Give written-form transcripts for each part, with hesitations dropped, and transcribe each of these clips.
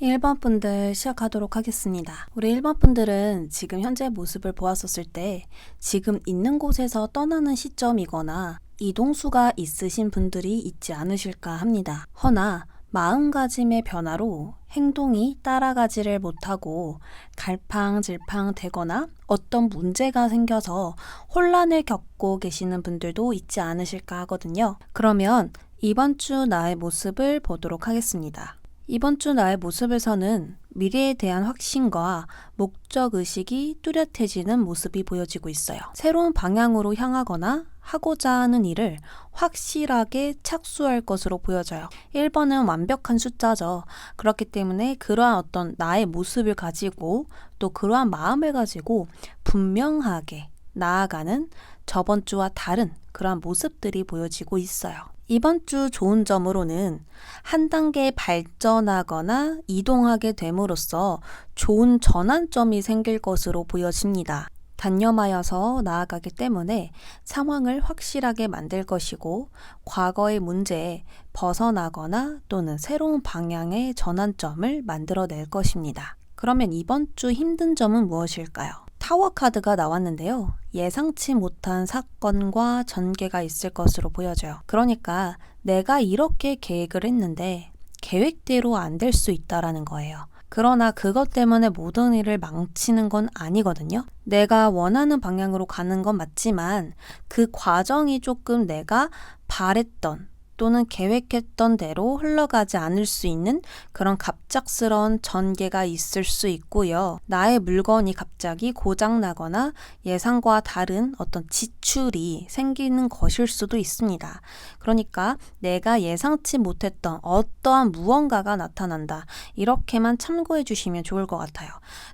(1번) 분들 시작하도록 하겠습니다. 우리 1번 분들은 지금 현재 모습을 보았었을 때 지금 있는 곳에서 떠나는 시점이거나 이동수가 있으신 분들이 있지 않으실까 합니다. 허나 마음가짐의 변화로 행동이 따라가지를 못하고 갈팡질팡 되거나 어떤 문제가 생겨서 혼란을 겪고 계시는 분들도 있지 않으실까 하거든요. 그러면 이번 주 나의 모습을 보도록 하겠습니다. 이번 주 나의 모습에서는 미래에 대한 확신과 목적의식이 뚜렷해지는 모습이 보여지고 있어요. 새로운 방향으로 향하거나 하고자 하는 일을 확실하게 착수할 것으로 보여져요. 1번은 완벽한 숫자죠. 그렇기 때문에 그러한 어떤 나의 모습을 가지고 또 그러한 마음을 가지고 분명하게 나아가는 저번 주와 다른 그러한 모습들이 보여지고 있어요. 이번 주 좋은 점으로는 한 단계 발전하거나 이동하게 됨으로써 좋은 전환점이 생길 것으로 보여집니다. 단념하여서 나아가기 때문에 상황을 확실하게 만들 것이고 과거의 문제에 벗어나거나 또는 새로운 방향의 전환점을 만들어낼 것입니다. 그러면 이번 주 힘든 점은 무엇일까요? 타워 카드가 나왔는데요. 예상치 못한 사건과 전개가 있을 것으로 보여져요. 그러니까 내가 이렇게 계획을 했는데 계획대로 안 될 수 있다라는 거예요. 그러나 그것 때문에 모든 일을 망치는 건 아니거든요. 내가 원하는 방향으로 가는 건 맞지만 그 과정이 조금 내가 바랬던 또는 계획했던 대로 흘러가지 않을 수 있는 그런 갑작스러운 전개가 있을 수 있고요. 나의 물건이 갑자기 고장나거나 예상과 다른 어떤 지출이 생기는 것일 수도 있습니다. 그러니까 내가 예상치 못했던 어떠한 무언가가 나타난다. 이렇게만 참고해 주시면 좋을 것 같아요.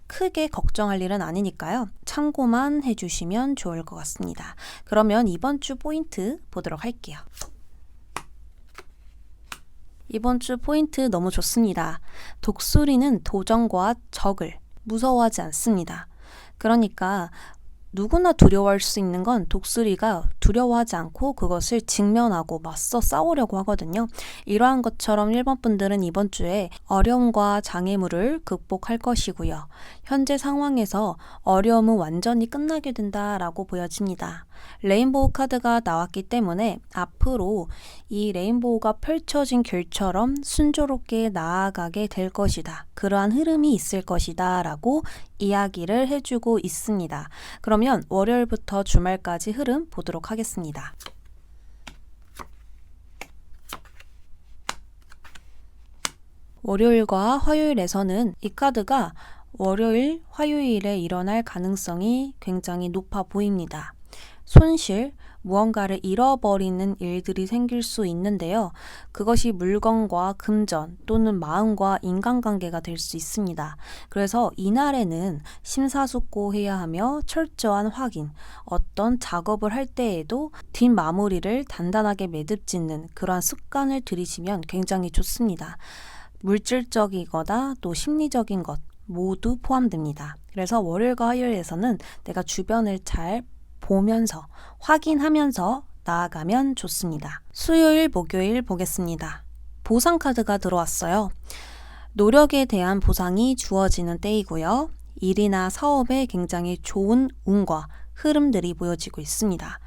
크게 걱정할 일은 아니니까요. 참고만 해주시면 좋을 것 같습니다. 그러면 이번 주 포인트 보도록 할게요. 이번 주 포인트 너무 좋습니다. 독수리는 도전과 적을 무서워하지 않습니다. 그러니까 누구나 두려워할 수 있는 건 독수리가 두려워하지 않고 그것을 직면하고 맞서 싸우려고 하거든요. 이러한 것처럼 1번 분들은 이번 주에 어려움과 장애물을 극복할 것이고요. 현재 상황에서 어려움은 완전히 끝나게 된다라고 보여집니다. 레인보우 카드가 나왔기 때문에 앞으로 이 레인보우가 펼쳐진 길처럼 순조롭게 나아가게 될 것이다. 그러한 흐름이 있을 것이다 라고 이야기를 해주고 있습니다. 그러면 월요일부터 주말까지 흐름 보도록 하겠습니다. 월요일과 화요일에서는 이 카드가 월요일, 화요일에 일어날 가능성이 굉장히 높아 보입니다. 손실, 무언가를 잃어버리는 일들이 생길 수 있는데요. 그것이 물건과 금전 또는 마음과 인간관계가 될 수 있습니다. 그래서 이날에는 심사숙고해야 하며 철저한 확인, 어떤 작업을 할 때에도 뒷마무리를 단단하게 매듭짓는 그러한 습관을 들이시면 굉장히 좋습니다. 물질적이거나 또 심리적인 것 모두 포함됩니다. 그래서 월요일과 화요일에서는 내가 주변을 잘 보면서 확인하면서 나아가면 좋습니다. 수요일, 목요일 보겠습니다. 보상 카드가 들어왔어요. 노력에 대한 보상이 주어지는 때이고요. 일이나 사업에 굉장히 좋은 운과 흐름들이 보여지고 있습니다.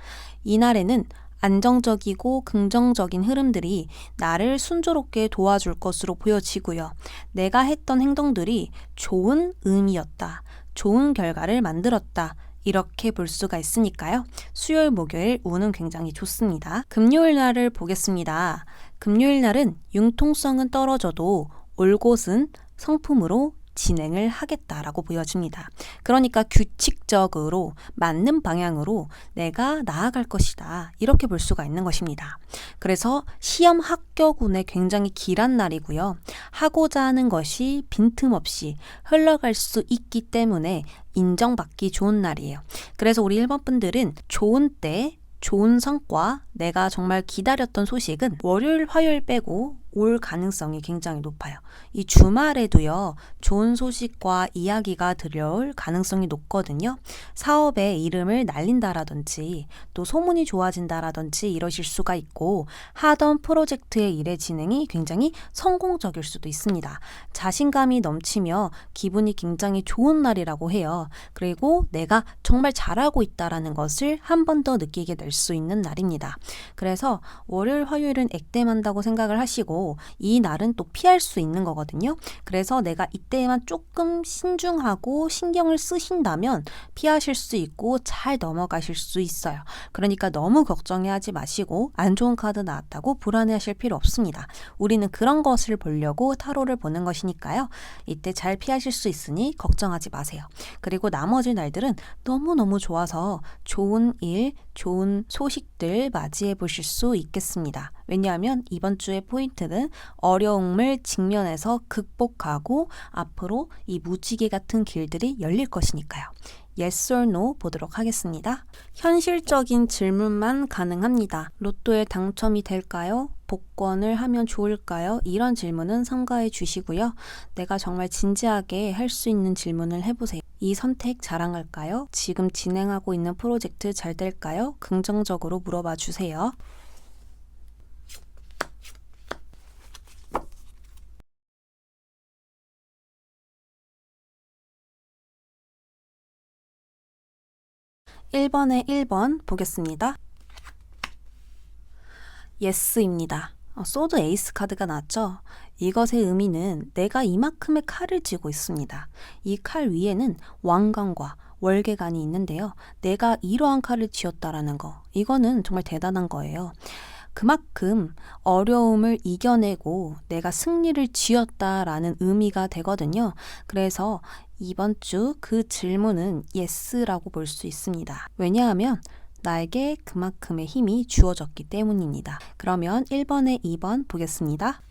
이날에는 안정적이고 긍정적인 흐름들이 나를 순조롭게 도와줄 것으로 보여지고요. 내가 했던 행동들이 좋은 의미였다. 좋은 결과를 만들었다. 이렇게 볼 수가 있으니까요. 수요일, 목요일 운은 굉장히 좋습니다. 금요일 날을 보겠습니다. 금요일 날은 융통성은 떨어져도 올 곳은 성품으로 진행을 하겠다라고 보여집니다. 그러니까 규칙적으로 맞는 방향으로 내가 나아갈 것이다. 이렇게 볼 수가 있는 것입니다. 그래서 시험 합격운에 굉장히 길한 날이고요. 하고자 하는 것이 빈틈없이 흘러갈 수 있기 때문에 인정받기 좋은 날이에요. 그래서 우리 1번 분들은 좋은 때 좋은 성과, 내가 정말 기다렸던 소식은 월요일, 화요일 빼고 올 가능성이 굉장히 높아요. 이 주말에도요, 좋은 소식과 이야기가 들려올 가능성이 높거든요. 사업의 이름을 날린다라든지 또 소문이 좋아진다라든지 이러실 수가 있고, 하던 프로젝트의 일의 진행이 굉장히 성공적일 수도 있습니다. 자신감이 넘치며 기분이 굉장히 좋은 날이라고 해요. 그리고 내가 정말 잘하고 있다라는 것을 한 번 더 느끼게 될 수 있는 날입니다. 그래서 월요일, 화요일은 액땜한다고 생각을 하시고 이 날은 또 피할 수 있는 거거든요. 그래서 내가 이때만 조금 신중하고 신경을 쓰신다면 피하실 수 있고 잘 넘어가실 수 있어요. 그러니까 너무 걱정해하지 마시고 안 좋은 카드 나왔다고 불안해하실 필요 없습니다. 우리는 그런 것을 보려고 타로를 보는 것이니까요. 이때 잘 피하실 수 있으니 걱정하지 마세요. 그리고 나머지 날들은 너무너무 좋아서 좋은 일, 좋은 소식들 맞이해 보실 수 있겠습니다. 왜냐하면 이번 주의 포인트는 어려움을 직면해서 극복하고 앞으로 이 무지개 같은 길들이 열릴 것이니까요. Yes or No 보도록 하겠습니다. 현실적인 질문만 가능합니다. 로또에 당첨이 될까요? 복권을 하면 좋을까요? 이런 질문은 삼가해 주시고요. 내가 정말 진지하게 할 수 있는 질문을 해보세요. 이 선택 자랑할까요? 지금 진행하고 있는 프로젝트 잘 될까요? 긍정적으로 물어봐 주세요. (1번에) 1번 보겠습니다. 예스입니다. 소드 에이스 카드가 나왔죠? 이것의 의미는 내가 이만큼의 칼을 쥐고 있습니다. 이 칼 위에는 왕관과 월계관이 있는데요. 내가 이러한 칼을 쥐었다라는 거, 이거는 정말 대단한 거예요. 그만큼 어려움을 이겨내고 내가 승리를 쥐었다라는 의미가 되거든요. 그래서 이번 주 그 질문은 예스라고 볼 수 있습니다. 왜냐하면 나에게 그만큼의 힘이 주어졌기 때문입니다. 그러면 1번에 2번 보겠습니다.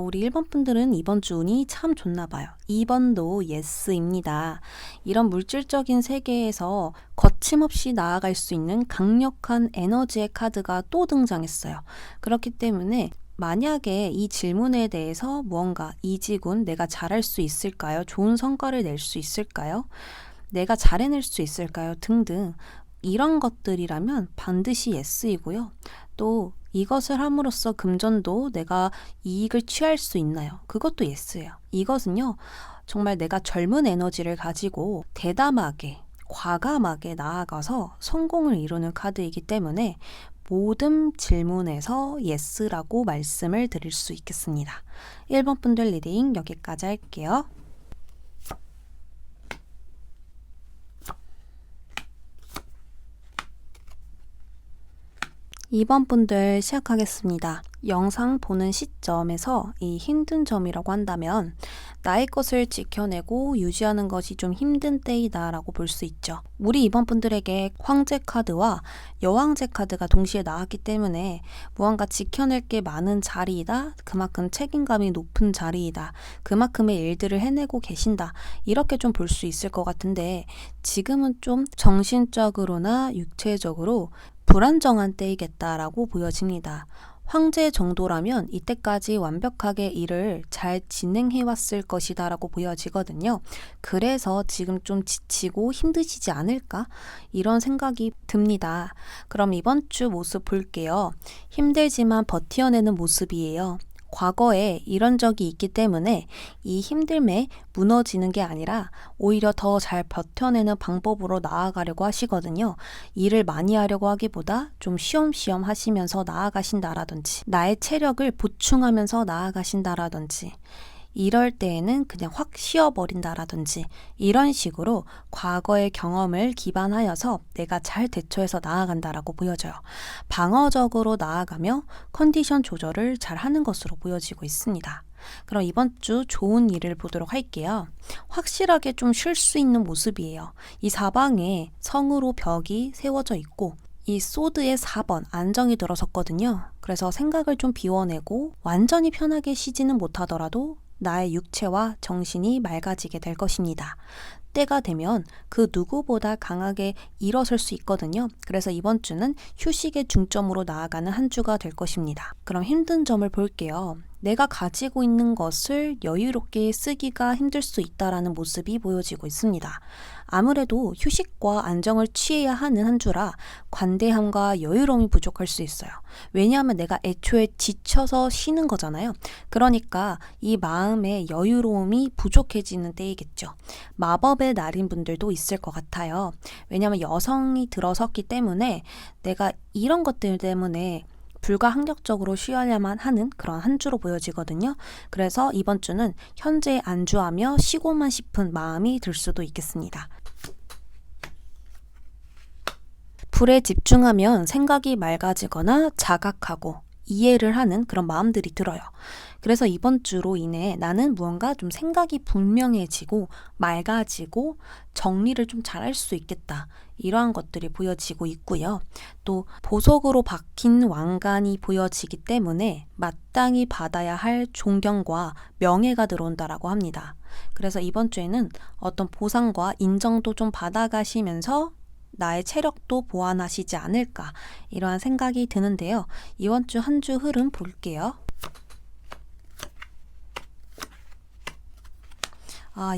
우리 1번 분들은 이번 주 운이 참 좋나 봐요. 2번도 예스입니다. 이런 물질적인 세계에서 거침없이 나아갈 수 있는 강력한 에너지의 카드가 또 등장했어요. 그렇기 때문에 만약에 이 질문에 대해서 무언가 이지군 내가 잘할 수 있을까요? 좋은 성과를 낼 수 있을까요? 내가 잘 해낼 수 있을까요? 등등 이런 것들이라면 반드시 예스이고요. 또 이것을 함으로써 금전도 내가 이익을 취할 수 있나요? 그것도 예스예요. 이것은요, 정말 내가 젊은 에너지를 가지고 대담하게, 과감하게 나아가서 성공을 이루는 카드이기 때문에 모든 질문에서 예스라고 말씀을 드릴 수 있겠습니다. 1번 분들 리딩 여기까지 할게요. 2번 분들 시작하겠습니다. 영상 보는 시점에서 이 힘든 점이라고 한다면 나의 것을 지켜내고 유지하는 것이 좀 힘든 때이다 라고 볼 수 있죠. 우리 2번 분들에게 황제 카드와 여왕제 카드가 동시에 나왔기 때문에 무언가 지켜낼 게 많은 자리이다. 그만큼 책임감이 높은 자리이다. 그만큼의 일들을 해내고 계신다. 이렇게 좀 볼 수 있을 것 같은데 지금은 좀 정신적으로나 육체적으로 불안정한 때이겠다라고 보여집니다. 황제 정도라면 이때까지 완벽하게 일을 잘 진행해왔을 것이다 라고 보여지거든요. 그래서 지금 좀 지치고 힘드시지 않을까? 이런 생각이 듭니다. 그럼 이번 주 모습 볼게요. 힘들지만 버텨내는 모습이에요. 과거에 이런 적이 있기 때문에 이 힘듦에 무너지는 게 아니라 오히려 더 잘 버텨내는 방법으로 나아가려고 하시거든요. 일을 많이 하려고 하기보다 좀 쉬엄쉬엄 하시면서 나아가신다라든지 나의 체력을 보충하면서 나아가신다라든지 이럴 때에는 그냥 확 쉬어버린다라든지 이런 식으로 과거의 경험을 기반하여서 내가 잘 대처해서 나아간다라고 보여져요. 방어적으로 나아가며 컨디션 조절을 잘 하는 것으로 보여지고 있습니다. 그럼 이번 주 좋은 일을 보도록 할게요. 확실하게 좀 쉴 수 있는 모습이에요. 이 사방에 성으로 벽이 세워져 있고 이 소드의 4번 안정이 들어섰거든요. 그래서 생각을 좀 비워내고 완전히 편하게 쉬지는 못하더라도 나의 육체와 정신이 맑아지게 될 것입니다. 이때가 되면 그 누구보다 강하게 일어설 수 있거든요. 그래서 이번 주는 휴식의 중점으로 나아가는 한 주가 될 것입니다. 그럼 힘든 점을 볼게요. 내가 가지고 있는 것을 여유롭게 쓰기가 힘들 수 있다라는 모습이 보여지고 있습니다. 아무래도 휴식과 안정을 취해야 하는 한 주라 관대함과 여유로움이 부족할 수 있어요. 왜냐하면 내가 애초에 지쳐서 쉬는 거잖아요. 그러니까 이 마음의 여유로움이 부족해지는 때이겠죠. 마법의 날인 분들도 있을 것 같아요. 왜냐하면 여성이 들어섰기 때문에 내가 이런 것들 때문에 불가항력적으로 쉬어야만 하는 그런 한 주로 보여지거든요. 그래서 이번 주는 현재에 안주하며 쉬고만 싶은 마음이 들 수도 있겠습니다. 불에 집중하면 생각이 맑아지거나 자각하고 이해를 하는 그런 마음들이 들어요. 그래서 이번 주로 인해 나는 무언가 좀 생각이 분명해지고 맑아지고 정리를 좀 잘할 수 있겠다. 이러한 것들이 보여지고 있고요. 또 보석으로 박힌 왕관이 보여지기 때문에 마땅히 받아야 할 존경과 명예가 들어온다라고 합니다. 그래서 이번 주에는 어떤 보상과 인정도 좀 받아가시면서 나의 체력도 보완하시지 않을까 이러한 생각이 드는데요. 이번 주 한 주 흐름 볼게요.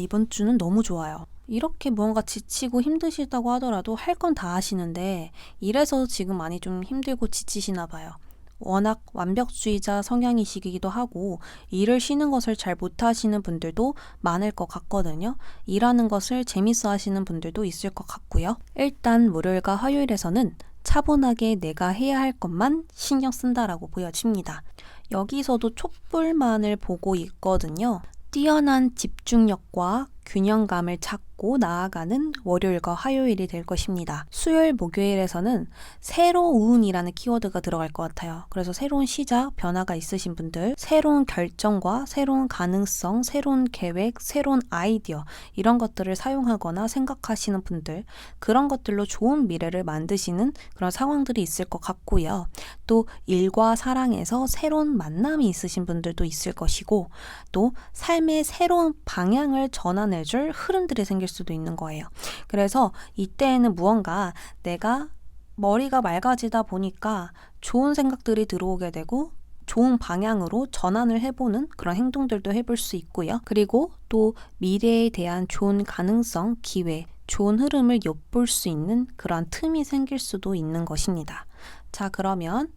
이번 주는 너무 좋아요. 이렇게 무언가 지치고 힘드시다고 하더라도 할 건 다 하시는데 이래서 지금 많이 좀 힘들고 지치시나 봐요. 워낙 완벽주의자 성향이시기도 하고 일을 쉬는 것을 잘 못하시는 분들도 많을 것 같거든요. 일하는 것을 재밌어 하시는 분들도 있을 것 같고요. 일단 월요일과 화요일에서는 차분하게 내가 해야 할 것만 신경 쓴다라고 보여집니다. 여기서도 촛불만을 보고 있거든요. 뛰어난 집중력과 균형감을 찾고 나아가는 월요일과 화요일이 될 것입니다. 수요일, 목요일에서는 새로운이라는 키워드가 들어갈 것 같아요. 그래서 새로운 시작, 변화가 있으신 분들, 새로운 결정과 새로운 가능성, 새로운 계획, 새로운 아이디어 이런 것들을 사용하거나 생각하시는 분들, 그런 것들로 좋은 미래를 만드시는 그런 상황들이 있을 것 같고요. 또 일과 사랑에서 새로운 만남이 있으신 분들도 있을 것이고 또 삶의 새로운 방향을 전환해줄 흐름들이 생길 수도 있는 거예요. 그래서 이때에는 무언가 내가 머리가 맑아지다 보니까 좋은 생각들이 들어오게 되고 좋은 방향으로 전환을 해보는 그런 행동들도 해볼 수 있고요. 그리고 또 미래에 대한 좋은 가능성, 기회, 좋은 흐름을 엿볼 수 있는 그런 틈이 생길 수도 있는 것입니다. 자, 그러면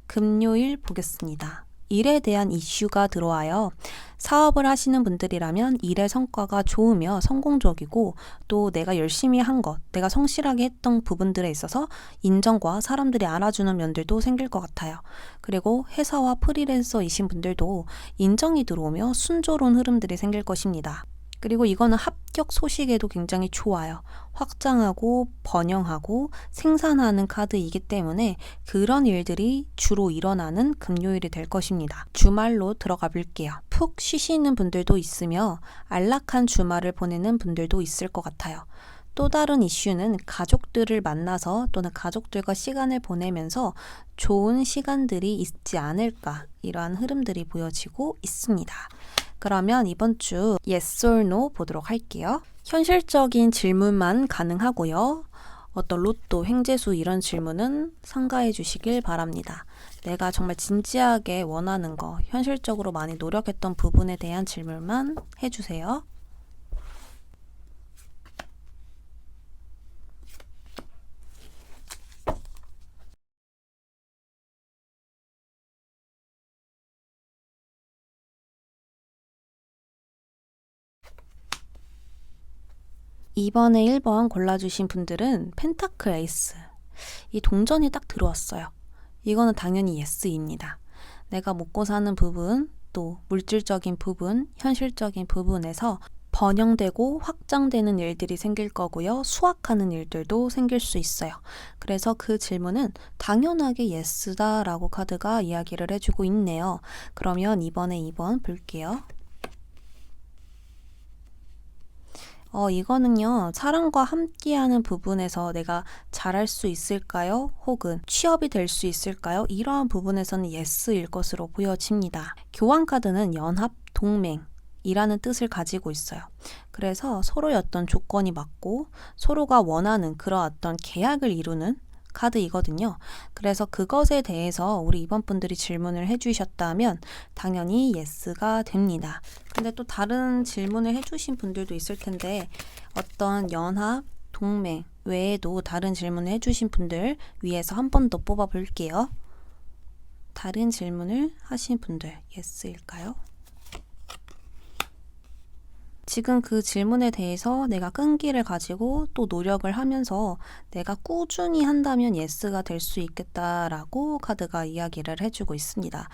금요일 보겠습니다. 일에 대한 이슈가 들어와요. 사업을 하시는 분들이라면 일의 성과가 좋으며 성공적이고 또 내가 열심히 한 것, 내가 성실하게 했던 부분들에 있어서 인정과 사람들이 알아주는 면들도 생길 것 같아요. 그리고 회사와 프리랜서이신 분들도 인정이 들어오며 순조로운 흐름들이 생길 것입니다. 그리고 이거는 합격 소식에도 굉장히 좋아요. 확장하고 번영하고 생산하는 카드이기 때문에 그런 일들이 주로 일어나는 금요일이 될 것입니다. 주말로 들어가 볼게요. 푹 쉬시는 분들도 있으며 안락한 주말을 보내는 분들도 있을 것 같아요. 또 다른 이슈는 가족들을 만나서 또는 가족들과 시간을 보내면서 좋은 시간들이 있지 않을까 이러한 흐름들이 보여지고 있습니다. 그러면 이번 주 Yes or No 보도록 할게요. 현실적인 질문만 가능하고요. 어떤 로또, 횡재수 이런 질문은 삼가해 주시길 바랍니다. 내가 정말 진지하게 원하는 거, 현실적으로 많이 노력했던 부분에 대한 질문만 해주세요. 이번에 1번 골라주신 분들은 펜타클 에이스. 이 동전이 딱 들어왔어요. 이거는 당연히 예스입니다. 내가 먹고 사는 부분, 또 물질적인 부분, 현실적인 부분에서 번영되고 확장되는 일들이 생길 거고요. 수확하는 일들도 생길 수 있어요. 그래서 그 질문은 당연하게 예스다라고 카드가 이야기를 해주고 있네요. 그러면 이번에 2번 볼게요. 이거는요, 사람과 함께하는 부분에서 내가 잘할 수 있을까요? 혹은 취업이 될 수 있을까요? 이러한 부분에서는 예스일 것으로 보여집니다. 교환 카드는 연합, 동맹, 이라는 뜻을 가지고 있어요. 그래서 서로의 어떤 조건이 맞고 서로가 원하는 그런 어떤 계약을 이루는 카드이거든요. 그래서 그것에 대해서 우리 2번 분들이 질문을 해주셨다면 당연히 예스가 됩니다. 근데 또 다른 질문을 해주신 분들도 있을 텐데 어떤 연합, 동맹 외에도 다른 질문을 해주신 분들 위해서 한 번 더 뽑아 볼게요. 다른 질문을 하신 분들 예스일까요? 지금 그 질문에 대해서 내가 끈기를 가지고 또 노력을 하면서 내가 꾸준히 한다면 예스가 될 수 있겠다라고 카드가 이야기를 해주고 있습니다.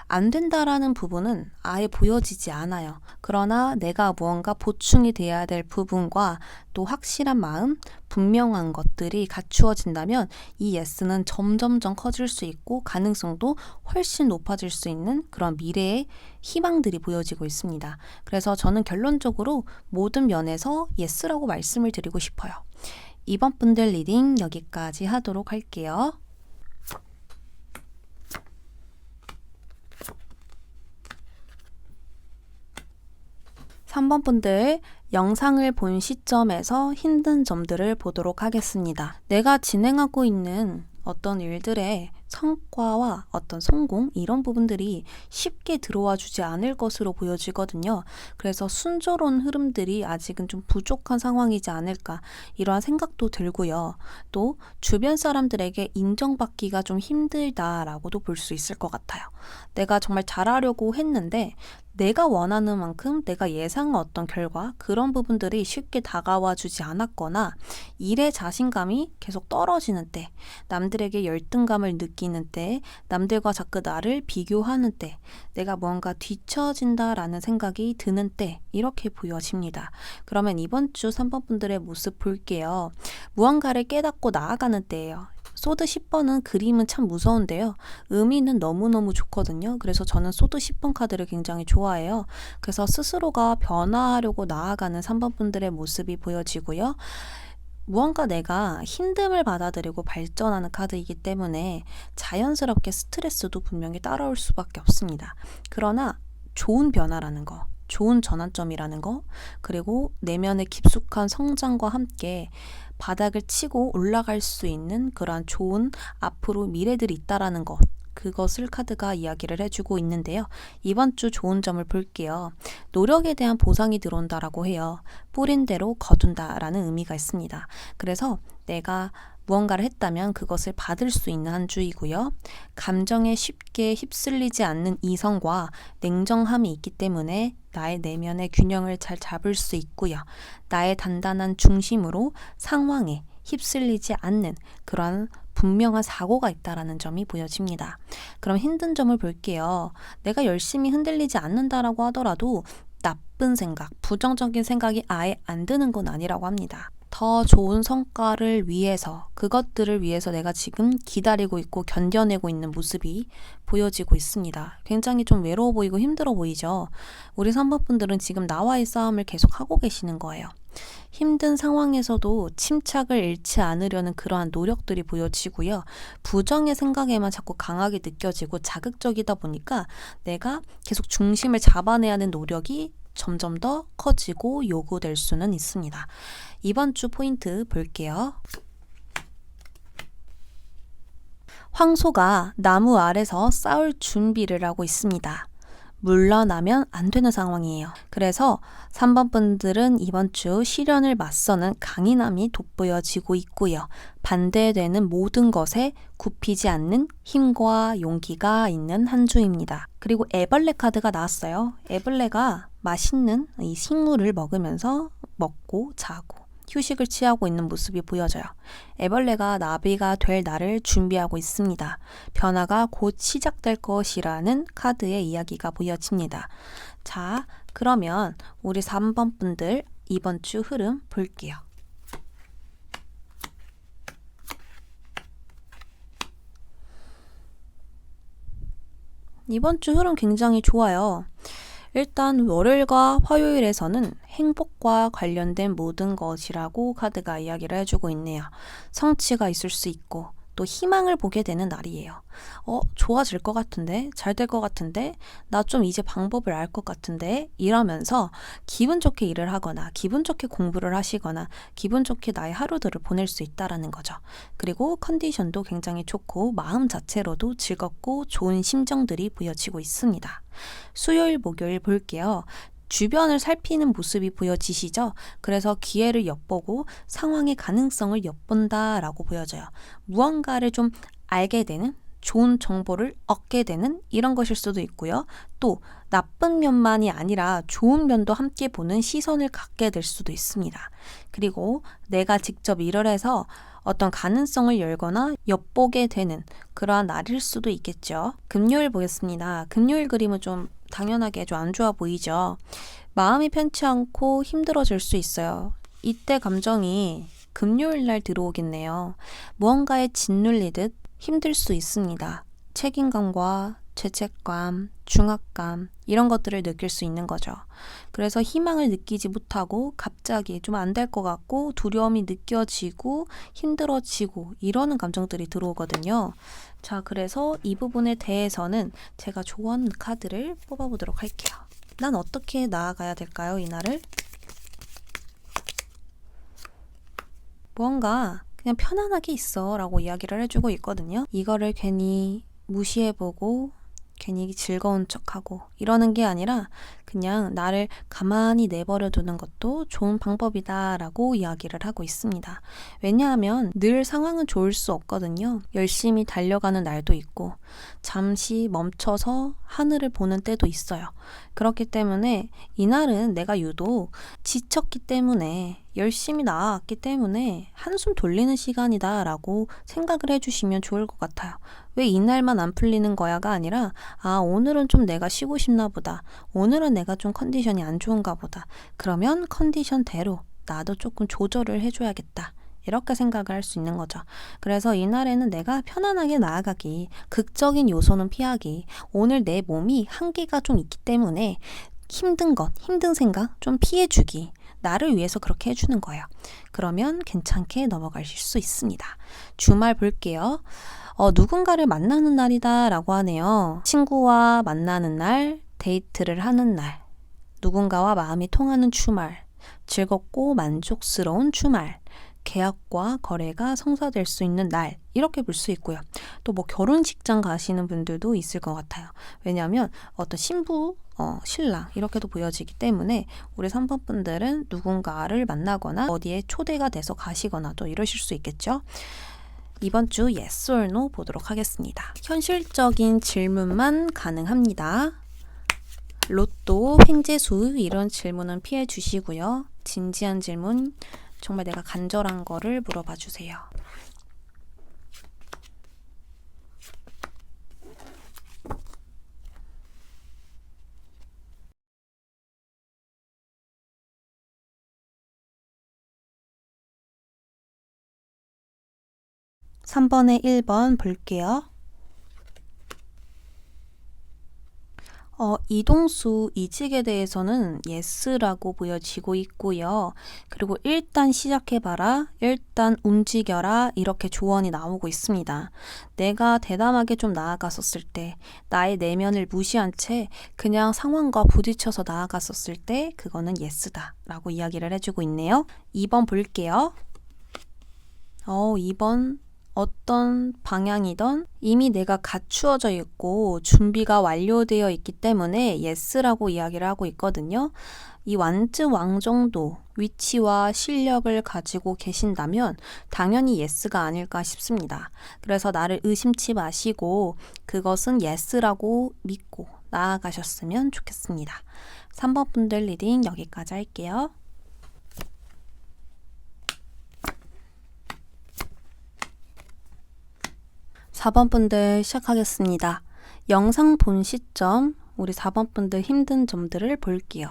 안 된다라는 부분은 아예 보여지지 않아요. 그러나 내가 무언가 보충이 돼야 될 부분과 또 확실한 마음, 분명한 것들이 갖추어진다면 이 예스는 점점점 커질 수 있고 가능성도 훨씬 높아질 수 있는 그런 미래의 희망들이 보여지고 있습니다. 그래서 저는 결론적으로 모든 면에서 예스라고 말씀을 드리고 싶어요. 이번 분들 리딩 여기까지 하도록 할게요. 3번 분들 영상을 본 시점에서 힘든 점들을 보도록 하겠습니다. 내가 진행하고 있는 어떤 일들의 성과와 어떤 성공 이런 부분들이 쉽게 들어와 주지 않을 것으로 보여지거든요. 그래서 순조로운 흐름들이 아직은 좀 부족한 상황이지 않을까 이러한 생각도 들고요. 또 주변 사람들에게 인정받기가 좀 힘들다라고도 볼 수 있을 것 같아요. 내가 정말 잘하려고 했는데 내가 원하는 만큼 내가 예상한 어떤 결과 그런 부분들이 쉽게 다가와 주지 않았거나 일의 자신감이 계속 떨어지는 때, 남들에게 열등감을 느끼는 때, 남들과 자꾸 나를 비교하는 때, 내가 뭔가 뒤처진다라는 생각이 드는 때 이렇게 보여집니다. 그러면 이번 주 3번 분들의 모습 볼게요. 무언가를 깨닫고 나아가는 때예요. 소드 10번은 그림은 참 무서운데요. 의미는 너무너무 좋거든요. 그래서 저는 소드 10번 카드를 굉장히 좋아해요. 그래서 스스로가 변화하려고 나아가는 3번 분들의 모습이 보여지고요. 무언가 내가 힘듦을 받아들이고 발전하는 카드이기 때문에 자연스럽게 스트레스도 분명히 따라올 수밖에 없습니다. 그러나 좋은 변화라는 거, 좋은 전환점이라는 거, 그리고 내면의 깊숙한 성장과 함께 바닥을 치고 올라갈 수 있는 그러한 좋은 앞으로 미래들이 있다라는 것, 그것을 카드가 이야기를 해주고 있는데요. 이번 주 좋은 점을 볼게요. 노력에 대한 보상이 들어온다라고 해요. 뿌린 대로 거둔다라는 의미가 있습니다. 그래서 내가 무언가를 했다면 그것을 받을 수 있는 한 주이고요. 감정에 쉽게 휩쓸리지 않는 이성과 냉정함이 있기 때문에 나의 내면의 균형을 잘 잡을 수 있고요. 나의 단단한 중심으로 상황에 휩쓸리지 않는 그러한 분명한 사고가 있다라는 점이 보여집니다. 그럼 힘든 점을 볼게요. 내가 열심히 흔들리지 않는다라고 하더라도 나쁜 생각, 부정적인 생각이 아예 안 드는 건 아니라고 합니다. 더 좋은 성과를 위해서, 그것들을 위해서 내가 지금 기다리고 있고 견뎌내고 있는 모습이 보여지고 있습니다. 굉장히 좀 외로워 보이고 힘들어 보이죠? 우리 3번 분들은 지금 나와의 싸움을 계속 하고 계시는 거예요. 힘든 상황에서도 침착을 잃지 않으려는 그러한 노력들이 보여지고요. 부정의 생각에만 자꾸 강하게 느껴지고 자극적이다 보니까 내가 계속 중심을 잡아내야 하는 노력이 점점 더 커지고 요구될 수는 있습니다. 이번 주 포인트 볼게요. 황소가 나무 아래서 싸울 준비를 하고 있습니다. 물러나면 안 되는 상황이에요. 그래서 3번 분들은 이번 주 시련을 맞서는 강인함이 돋보여지고 있고요. 반대되는 모든 것에 굽히지 않는 힘과 용기가 있는 한 주입니다. 그리고 애벌레 카드가 나왔어요. 애벌레가 맛있는 이 식물을 먹으면서 먹고 자고 휴식을 취하고 있는 모습이 보여져요. 애벌레가 나비가 될 날을 준비하고 있습니다. 변화가 곧 시작될 것이라는 카드의 이야기가 보여집니다. 자, 그러면 우리 3번 분들 이번 주 흐름 볼게요. 이번 주 흐름 굉장히 좋아요. 일단 월요일과 화요일에서는 행복과 관련된 모든 것이라고 카드가 이야기를 해주고 있네요. 성취가 있을 수 있고 또 희망을 보게 되는 날이에요. 좋아질 것 같은데, 잘 될 것 같은데, 나 좀 이제 방법을 알 것 같은데, 이러면서 기분 좋게 일을 하거나, 기분 좋게 공부를 하시거나, 기분 좋게 나의 하루들을 보낼 수 있다라는 거죠. 그리고 컨디션도 굉장히 좋고, 마음 자체로도 즐겁고 좋은 심정들이 보여지고 있습니다. 수요일, 목요일 볼게요. 주변을 살피는 모습이 보여지시죠? 그래서 기회를 엿보고 상황의 가능성을 엿본다라고 보여져요. 무언가를 좀 알게 되는, 좋은 정보를 얻게 되는 이런 것일 수도 있고요. 또 나쁜 면만이 아니라 좋은 면도 함께 보는 시선을 갖게 될 수도 있습니다. 그리고 내가 직접 일을 해서 어떤 가능성을 열거나 엿보게 되는 그러한 날일 수도 있겠죠. 금요일 보겠습니다. 금요일 그림은 좀 당연하게 좀 안 좋아 보이죠. 마음이 편치 않고 힘들어질 수 있어요. 이때 감정이 금요일 날 들어오겠네요. 무언가에 짓눌리듯 힘들 수 있습니다. 책임감과 죄책감, 중압감 이런 것들을 느낄 수 있는 거죠. 그래서 희망을 느끼지 못하고 갑자기 좀 안 될 것 같고 두려움이 느껴지고 힘들어지고 이러는 감정들이 들어오거든요. 자, 그래서 이 부분에 대해서는 제가 좋아하는 카드를 뽑아보도록 할게요. 난 어떻게 나아가야 될까요, 이날을? 무언가 그냥 편안하게 있어 라고 이야기를 해주고 있거든요. 이거를 괜히 무시해보고 괜히 즐거운 척하고 이러는 게 아니라 그냥 나를 가만히 내버려 두는 것도 좋은 방법이다 라고 이야기를 하고 있습니다. 왜냐하면 늘 상황은 좋을 수 없거든요. 열심히 달려가는 날도 있고 잠시 멈춰서 하늘을 보는 때도 있어요. 그렇기 때문에 이날은 내가 유독 지쳤기 때문에 열심히 나아왔기 때문에 한숨 돌리는 시간이다 라고 생각을 해주시면 좋을 것 같아요. 왜 이날만 안 풀리는 거야가 아니라 오늘은 좀 내가 쉬고 싶나 보다. 오늘은 내가 좀 컨디션이 안 좋은가 보다. 그러면 컨디션대로 나도 조금 조절을 해줘야겠다. 이렇게 생각을 할 수 있는 거죠. 그래서 이날에는 내가 편안하게 나아가기, 극적인 요소는 피하기, 오늘 내 몸이 한계가 좀 있기 때문에 힘든 생각 좀 피해주기, 나를 위해서 그렇게 해주는 거예요. 그러면 괜찮게 넘어가실 수 있습니다. 주말 볼게요. 누군가를 만나는 날이다 라고 하네요. 친구와 만나는 날, 데이트를 하는 날, 누군가와 마음이 통하는 주말, 즐겁고 만족스러운 주말, 계약과 거래가 성사될 수 있는 날 이렇게 볼 수 있고요. 또 결혼식장 가시는 분들도 있을 것 같아요. 왜냐하면 어떤 신부, 신랑 이렇게도 보여지기 때문에 우리 3번 분들은 누군가를 만나거나 어디에 초대가 돼서 가시거나 또 이러실 수 있겠죠. 이번 주 yes or no 보도록 하겠습니다. 현실적인 질문만 가능합니다. 로또, 횡재수 이런 질문은 피해 주시고요. 진지한 질문, 정말 내가 간절한 거를 물어봐 주세요. (3번에) 1번 볼게요. 이동수 이직에 대해서는 yes라고 보여지고 있고요. 그리고 일단 시작해봐라, 일단 움직여라 이렇게 조언이 나오고 있습니다. 내가 대담하게 좀 나아갔었을 때, 나의 내면을 무시한 채 그냥 상황과 부딪혀서 나아갔었을 때 그거는 yes다 라고 이야기를 해주고 있네요. 2번 볼게요. 2번 어떤 방향이든 이미 내가 갖추어져 있고 준비가 완료되어 있기 때문에 yes라고 이야기를 하고 있거든요. 이 완즈 왕 정도 위치와 실력을 가지고 계신다면 당연히 yes가 아닐까 싶습니다. 그래서 나를 의심치 마시고 그것은 yes라고 믿고 나아가셨으면 좋겠습니다. 3번 분들 리딩 여기까지 할게요. 4번 분들 시작하겠습니다. 영상 본 시점, 우리 4번 분들 힘든 점들을 볼게요.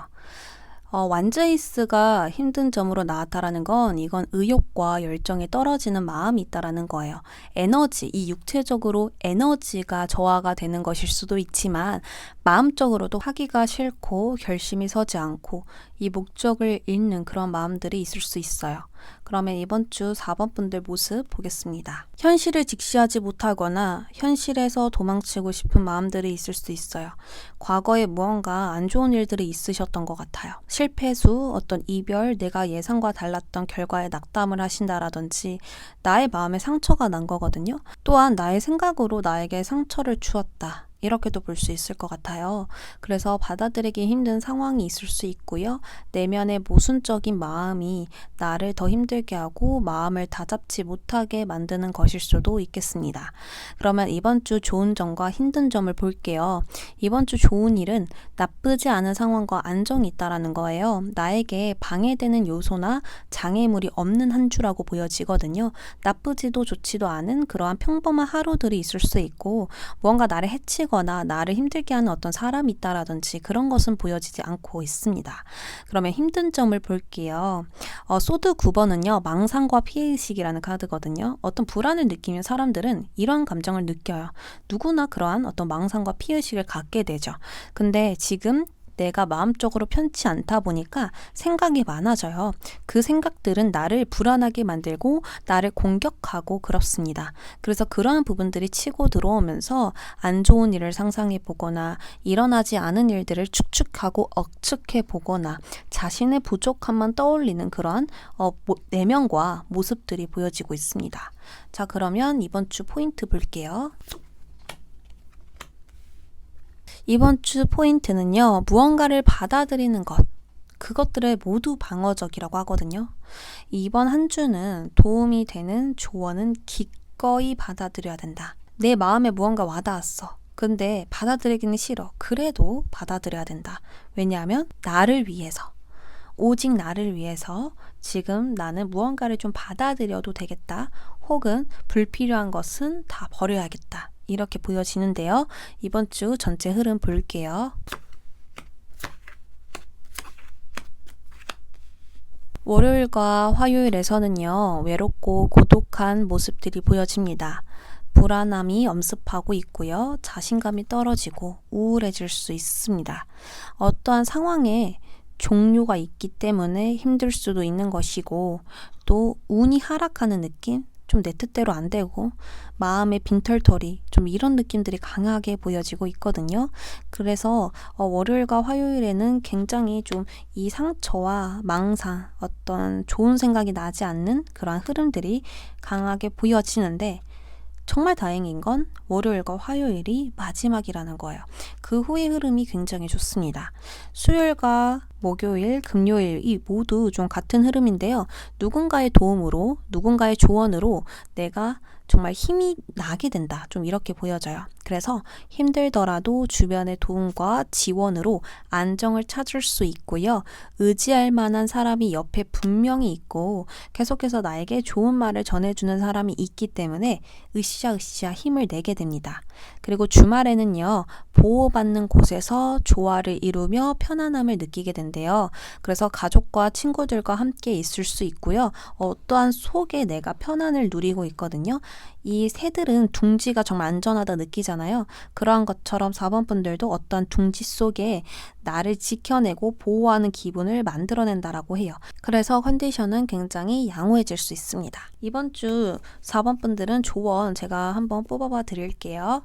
완즈에이스가 힘든 점으로 나왔다라는 건 이건 의욕과 열정이 떨어지는 마음이 있다라는 거예요. 에너지, 이 육체적으로 에너지가 저하가 되는 것일 수도 있지만 마음적으로도 하기가 싫고 결심이 서지 않고 이 목적을 잃는 그런 마음들이 있을 수 있어요. 그러면 이번 주 4번 분들 모습 보겠습니다. 현실을 직시하지 못하거나 현실에서 도망치고 싶은 마음들이 있을 수 있어요. 과거에 무언가 안 좋은 일들이 있으셨던 것 같아요. 실패수, 어떤 이별, 내가 예상과 달랐던 결과에 낙담을 하신다라든지 나의 마음에 상처가 난 거거든요. 또한 나의 생각으로 나에게 상처를 주었다. 이렇게도 볼 수 있을 것 같아요. 그래서 받아들이기 힘든 상황이 있을 수 있고요. 내면의 모순적인 마음이 나를 더 힘들게 하고 마음을 다잡지 못하게 만드는 것일 수도 있겠습니다. 그러면 이번 주 좋은 점과 힘든 점을 볼게요. 이번 주 좋은 일은 나쁘지 않은 상황과 안정이 있다라는 거예요. 나에게 방해되는 요소나 장애물이 없는 한 주라고 보여지거든요. 나쁘지도 좋지도 않은 그러한 평범한 하루들이 있을 수 있고 무언가 나를 해치거나 나를 힘들게 하는 어떤 사람이 있다라든지 그런 것은 보여지지 않고 있습니다. 그러면 힘든 점을 볼게요. 소드 9번은요. 망상과 피해의식이라는 카드거든요. 어떤 불안을 느끼는 사람들은 이런 감정을 느껴요. 누구나 그러한 어떤 망상과 피해의식을 갖게 되죠. 근데 지금 내가 마음적으로 편치 않다 보니까 생각이 많아져요. 그 생각들은 나를 불안하게 만들고 나를 공격하고 그렇습니다. 그래서 그러한 부분들이 치고 들어오면서 안 좋은 일을 상상해 보거나 일어나지 않은 일들을 축축하고 억측해 보거나 자신의 부족함만 떠올리는 그러한 내면과 모습들이 보여지고 있습니다. 자, 그러면 이번 주 포인트 볼게요. 이번 주 포인트는요. 무언가를 받아들이는 것. 그것들을 모두 방어적이라고 하거든요. 이번 한 주는 도움이 되는 조언은 기꺼이 받아들여야 된다. 내 마음에 무언가 와닿았어. 근데 받아들이기는 싫어. 그래도 받아들여야 된다. 왜냐하면 나를 위해서. 오직 나를 위해서 지금 나는 무언가를 좀 받아들여도 되겠다. 혹은 불필요한 것은 다 버려야겠다. 이렇게 보여지는데요. 이번 주 전체 흐름 볼게요. 월요일과 화요일에서는요. 외롭고 고독한 모습들이 보여집니다. 불안함이 엄습하고 있고요. 자신감이 떨어지고 우울해질 수 있습니다. 어떠한 상황에 종류가 있기 때문에 힘들 수도 있는 것이고 또 운이 하락하는 느낌? 좀 내 뜻대로 안 되고 마음의 빈털터리 좀 이런 느낌들이 강하게 보여지고 있거든요. 그래서 월요일과 화요일에는 굉장히 좀 이 상처와 망상 어떤 좋은 생각이 나지 않는 그런 흐름들이 강하게 보여지는데 정말 다행인 건 월요일과 화요일이 마지막이라는 거예요. 그 후의 흐름이 굉장히 좋습니다. 수요일과 목요일, 금요일이 모두 좀 같은 흐름인데요. 누군가의 도움으로, 누군가의 조언으로 내가 정말 힘이 나게 된다. 좀 이렇게 보여져요. 그래서 힘들더라도 주변의 도움과 지원으로 안정을 찾을 수 있고요. 의지할 만한 사람이 옆에 분명히 있고 계속해서 나에게 좋은 말을 전해주는 사람이 있기 때문에 으쌰으쌰 힘을 내게 됩니다. 그리고 주말에는요. 보호받는 곳에서 조화를 이루며 편안함을 느끼게 된대요. 그래서 가족과 친구들과 함께 있을 수 있고요. 어떠한 속에 내가 편안을 누리고 있거든요. 이 새들은 둥지가 정말 안전하다 느끼잖아요. 그러한 것처럼 4번 분들도 어떠한 둥지 속에 나를 지켜내고 보호하는 기분을 만들어낸다라고 해요. 그래서 컨디션은 굉장히 양호해질 수 있습니다. 이번 주 4번 분들은 조언 제가 한번 뽑아봐 드릴게요.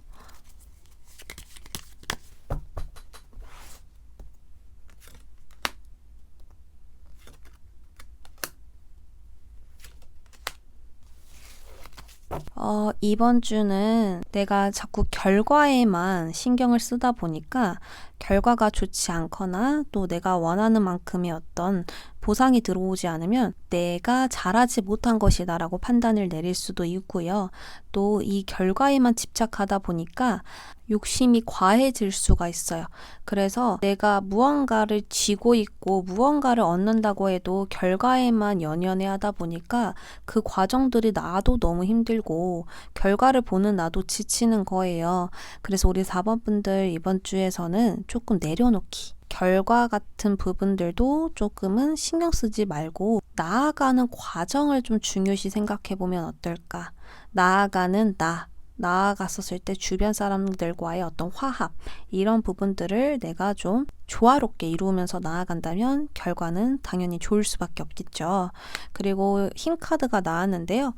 이번 주는 내가 자꾸 결과에만 신경을 쓰다 보니까 결과가 좋지 않거나 또 내가 원하는 만큼의 어떤 보상이 들어오지 않으면 내가 잘하지 못한 것이다 라고 판단을 내릴 수도 있고요. 또 이 결과에만 집착하다 보니까 욕심이 과해질 수가 있어요. 그래서 내가 무언가를 쥐고 있고 무언가를 얻는다고 해도 결과에만 연연해 하다 보니까 그 과정들이 나도 너무 힘들고 결과를 보는 나도 지치는 거예요. 그래서 우리 4번 분들 이번 주에서는 조금 내려놓기. 결과 같은 부분들도 조금은 신경 쓰지 말고 나아가는 과정을 좀 중요시 생각해 보면 어떨까? 나아가는 나, 나아갔었을 때 주변 사람들과의 어떤 화합, 이런 부분들을 내가 좀 조화롭게 이루면서 나아간다면 결과는 당연히 좋을 수밖에 없겠죠. 그리고 힘 카드가 나왔는데요.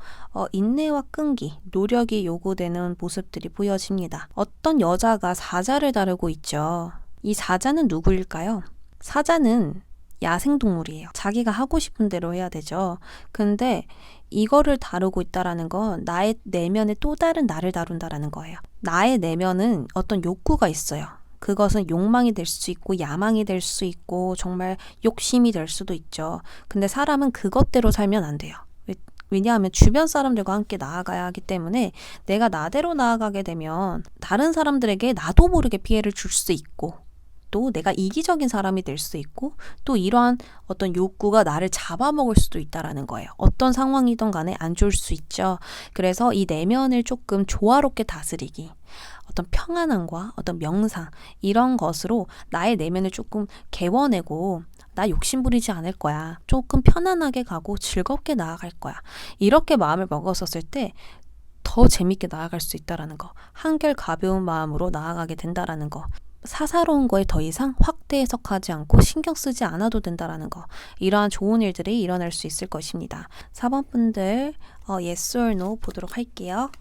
인내와 끈기, 노력이 요구되는 모습들이 보여집니다. 어떤 여자가 사자를 다루고 있죠. 이 사자는 누구일까요? 사자는 야생동물이에요. 자기가 하고 싶은 대로 해야 되죠. 근데 이거를 다루고 있다라는 건 나의 내면의 또 다른 나를 다룬다라는 거예요. 나의 내면은 어떤 욕구가 있어요. 그것은 욕망이 될 수 있고 야망이 될 수 있고 정말 욕심이 될 수도 있죠. 근데 사람은 그것대로 살면 안 돼요. 왜냐하면 주변 사람들과 함께 나아가야 하기 때문에 내가 나대로 나아가게 되면 다른 사람들에게 나도 모르게 피해를 줄 수 있고 또 내가 이기적인 사람이 될 수 있고 또 이러한 어떤 욕구가 나를 잡아먹을 수도 있다라는 거예요. 어떤 상황이든 간에 안 좋을 수 있죠. 그래서 이 내면을 조금 조화롭게 다스리기, 어떤 평안함과 어떤 명상 이런 것으로 나의 내면을 조금 개워내고 나 욕심 부리지 않을 거야. 조금 편안하게 가고 즐겁게 나아갈 거야. 이렇게 마음을 먹었었을 때 더 재밌게 나아갈 수 있다라는 거. 한결 가벼운 마음으로 나아가게 된다라는 거. 사사로운 거에 더 이상 확대 해석하지 않고 신경 쓰지 않아도 된다라는 거. 이러한 좋은 일들이 일어날 수 있을 것입니다. 4번 분들 yes or no 보도록 할게요.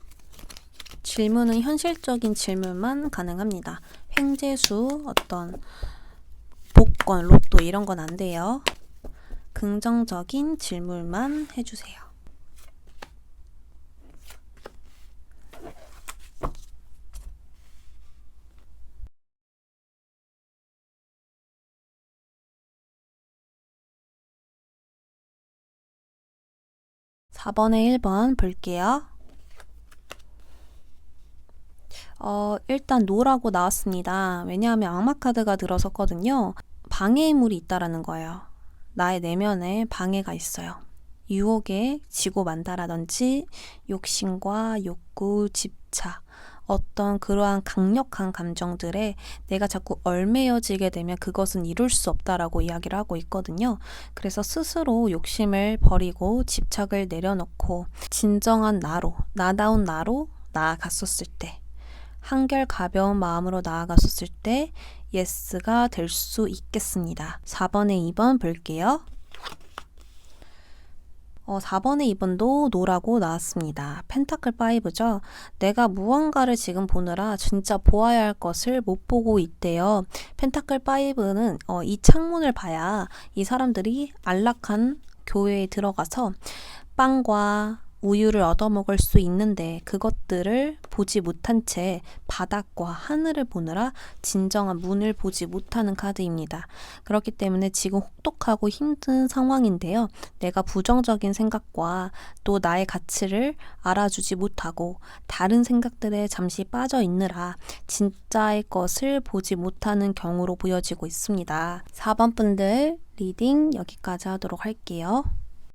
질문은 현실적인 질문만 가능합니다. 횡재수, 어떤 복권, 로또 이런 건 안 돼요. 긍정적인 질문만 해주세요. (4번에) 1번 볼게요. 일단 노라고 나왔습니다. 왜냐하면 악마 카드가 들어섰거든요. 방해의 물이 있다라는 거예요. 나의 내면에 방해가 있어요. 유혹에 지고 만다라든지 욕심과 욕구, 집착, 어떤 그러한 강력한 감정들에 내가 자꾸 얽매여지게 되면 그것은 이룰 수 없다라고 이야기를 하고 있거든요. 그래서 스스로 욕심을 버리고 집착을 내려놓고 진정한 나로, 나다운 나로 나아갔었을 때, 한결 가벼운 마음으로 나아갔었을 때 예스가 될 수 있겠습니다. 4번에 2번 볼게요. 4번에 2번도 노라고 나왔습니다. 펜타클 5죠. 내가 무언가를 지금 보느라 진짜 보아야 할 것을 못 보고 있대요. 펜타클 5는 이 창문을 봐야 이 사람들이 안락한 교회에 들어가서 빵과 우유를 얻어먹을 수 있는데 그것들을 보지 못한 채 바닥과 하늘을 보느라 진정한 문을 보지 못하는 카드입니다. 그렇기 때문에 지금 혹독하고 힘든 상황인데요. 내가 부정적인 생각과 또 나의 가치를 알아주지 못하고 다른 생각들에 잠시 빠져 있느라 진짜의 것을 보지 못하는 경우로 보여지고 있습니다. 4번 분들 리딩 여기까지 하도록 할게요.